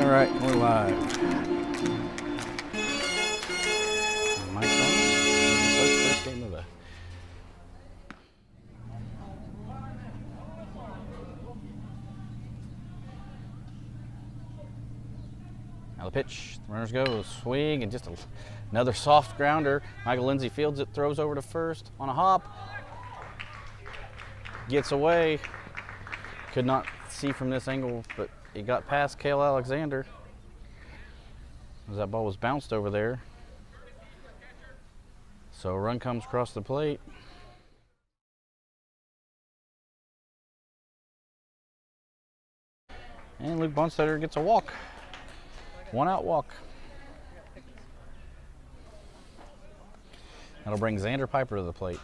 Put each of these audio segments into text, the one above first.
All right, we're live. Mic's on. First game of the. Now the pitch, the runners go, swing, and just another soft grounder. Michael Lindsay fields it, throws over to first on a hop. Gets away. Could not see from this angle, but he got past Cale Alexander as that ball was bounced over there. So a run comes across the plate. And Luke Bonstetter gets a walk. 1-out walk. That'll bring Xander Piper to the plate.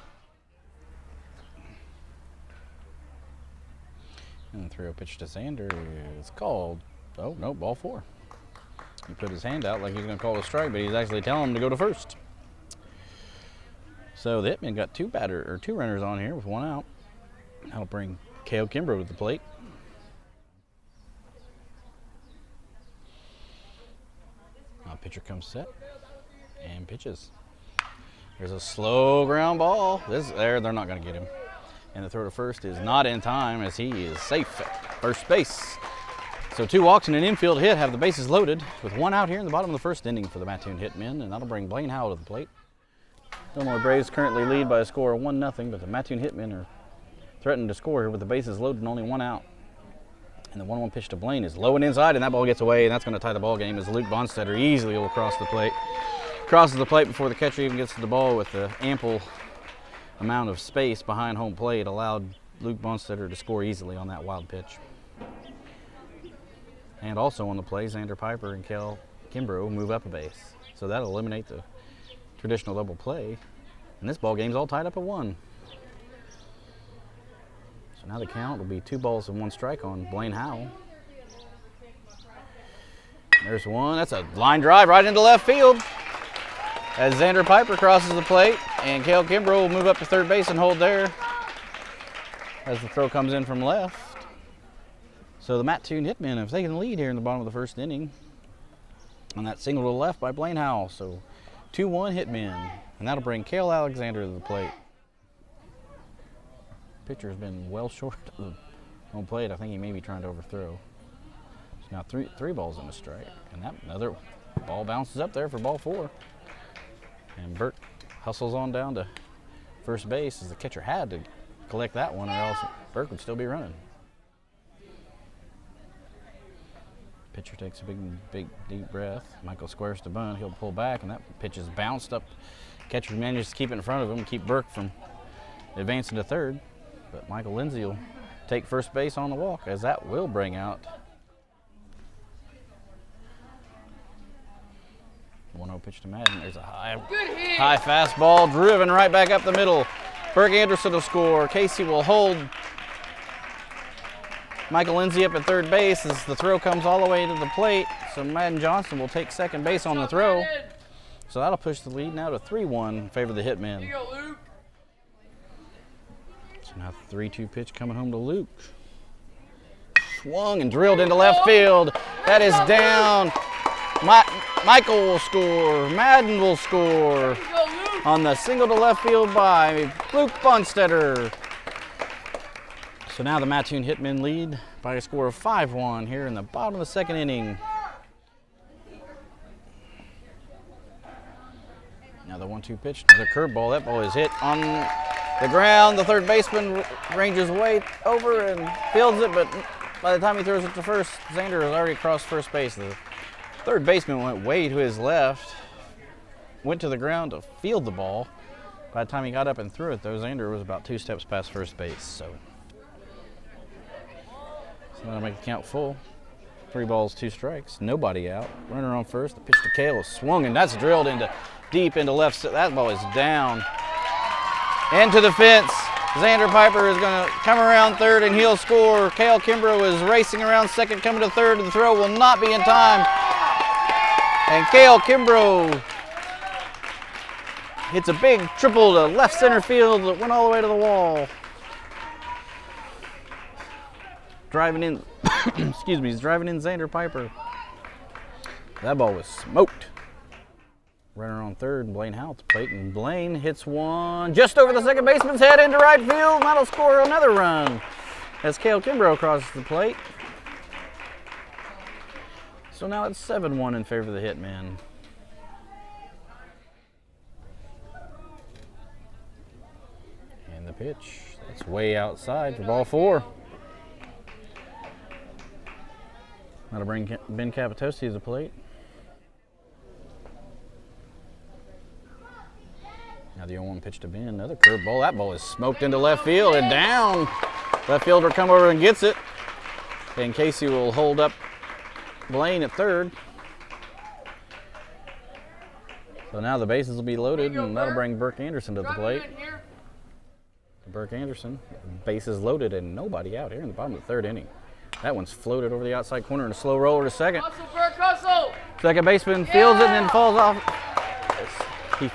And the 3-0 pitch to Xander is called. Oh, no, ball 4. He put his hand out like he's going to call a strike, but he's actually telling him to go to first. So the Hitmen got two runners on here with 1 out. That'll bring Cale Kimbrough to the plate. Now pitcher comes set and pitches. There's a slow ground ball. They're not going to get him. And the throw to first is not in time as he is safe at first base. So 2 walks and an infield hit have the bases loaded with 1 out here in the bottom of the first inning for the Mattoon Hitmen, and that'll bring Blaine Howell to the plate. Illinois Braves currently lead by a score of 1-0, but the Mattoon Hitmen are threatening to score here with the bases loaded and only 1 out. And the 1-1 pitch to Blaine is low and inside, and that ball gets away, and that's going to tie the ball game as Luke Bonstetter easily will cross the plate. Crosses the plate before the catcher even gets to the ball with the ample amount of space behind home plate allowed Luke Bonstetter to score easily on that wild pitch. And also on the play, Xander Piper and Cale Kimbrough move up a base. So that'll eliminate the traditional double play. And this ball game's all tied up at 1. So now the count will be 2 balls and 1 strike on Blaine Howell. There's one, that's a line drive right into left field. As Xander Piper crosses the plate, and Cale Kimbrough will move up to third base and hold there as the throw comes in from left. So the Mattoon Hitmen have taken the lead here in the bottom of the first inning on that single to the left by Blaine Howell. So 2-1 Hitmen, and that'll bring Cale Alexander to the plate. Pitcher has been well short of the home plate. I think he may be trying to overthrow. So now three balls and a strike, and that another ball bounces up there for ball 4. And Burke hustles on down to first base as the catcher had to collect that one or else Burke would still be running. Pitcher takes a big deep breath. Michael squares to bunt. He'll pull back and that pitch is bounced up. Catcher manages to keep it in front of him, keep Burke from advancing to third. But Michael Lindsay will take first base on the walk as that will bring out 1-0 pitch to Madden. There's a high fastball driven right back up the middle. Burke Anderson will score. Casey will hold Michael Lindsay up at third base as the throw comes all the way to the plate. So Madden Johnson will take second base on the throw. So that'll push the lead now to 3-1 in favor of the Hitmen. So now 3-2 pitch coming home to Luke. Swung and drilled into left field. That is down. Michael will score, Madden will score on the single to left field by Luke Bonstetter. So now the Mattoon Hitmen lead by a score of 5-1 here in the bottom of the second inning. Now the 1-2 pitch, the curveball, that ball is hit on the ground. The third baseman ranges way over and fields it, but by the time he throws it to first, Xander has already crossed first base. The third baseman went way to his left, went to the ground to field the ball. By the time he got up and threw it, though, Xander was about 2 steps past first base. So that'll make the count full. 3 balls, 2 strikes, nobody out. Runner on first. The pitch to Cale is swung, and that's drilled deep into left. That ball is down. Into the fence. Xander Piper is going to come around third, and he'll score. Cale Kimbrough is racing around second, coming to third, and the throw will not be in time. And Cale Kimbrough hits a big triple to left center field that went all the way to the wall. Driving in, excuse me, he's driving in Xander Piper. That ball was smoked. Runner on third, Blaine Howell at the plate, and Blaine hits one just over the second baseman's head into right field. That'll score another run as Cale Kimbrough crosses the plate. So now it's 7-1 in favor of the Hitmen. And the pitch, that's way outside for ball 4. That'll bring Ben Capitosi to the plate. Now the 0-1 pitch to Ben, another curveball. That ball is smoked into left field and down. Left fielder come over and gets it. And Casey will hold up Blaine at third. So now the bases will be loaded, and that'll bring Burke Anderson to the plate. Burke Anderson, bases loaded and nobody out here in the bottom of the third inning. That one's floated over the outside corner and a slow roller to second. Second baseman fields it and then falls off. He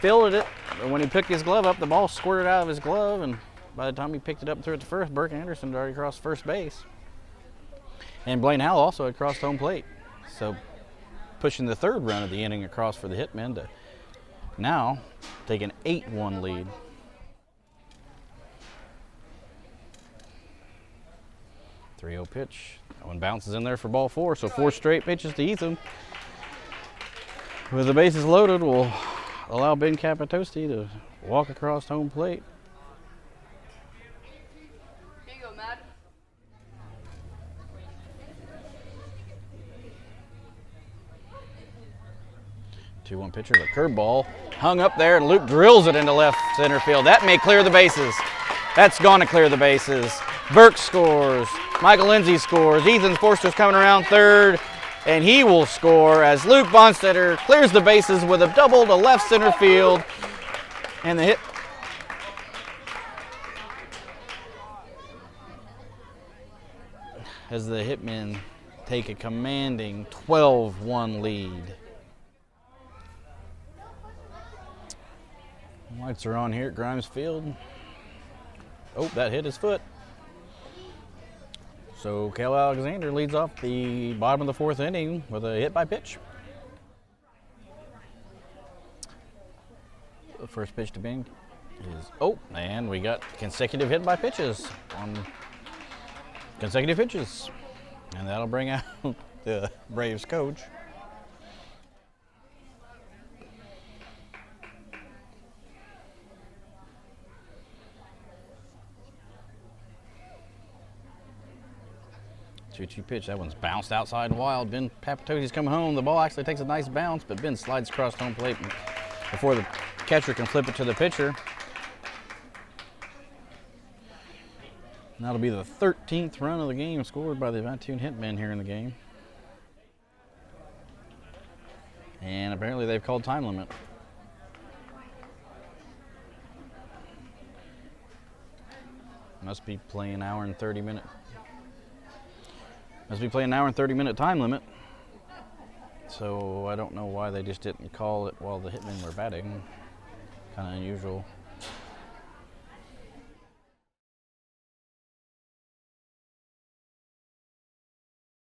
fielded it, but when he picked his glove up, the ball squirted out of his glove, and by the time he picked it up and threw it to first, Burke Anderson had already crossed first base. And Blaine Howell also had crossed home plate. So pushing the third run of the inning across for the Hitmen to now take an 8-1 lead. .30 pitch. That one bounces in there for ball 4, so 4 straight pitches to Ethan. With the bases loaded, we'll allow Ben Capitosi to walk across home plate. Here you go, Matt. 2-1 pitcher, the curveball hung up there, and Luke drills it into left center field. That may clear the bases. That's going to clear the bases. Burke scores. Michael Lindsay scores. Ethan Forster's coming around third, and he will score as Luke Bonstetter clears the bases with a double to left center field. And the hit. As the Hitmen take a commanding 12-1 lead. Lights are on here at Grimes Field. Oh, that hit his foot. So Cale Alexander leads off the bottom of the 4th inning with a hit by pitch. The first pitch to Ben is, oh, and we got consecutive hit by pitches on consecutive pitches. And that'll bring out the Braves coach. Two-2 pitch. That one's bounced outside and wild. Ben Capitosi's coming home. The ball actually takes a nice bounce, but Ben slides across home plate before the catcher can flip it to the pitcher. And that'll be the 13th run of the game scored by the Mattoon Hitmen here in the game. And apparently they've called time limit. Must be playing an hour and 30-minute. Must be playing an hour and 30-minute time limit. So I don't know why they just didn't call it while the Hitmen were batting. Kind of unusual.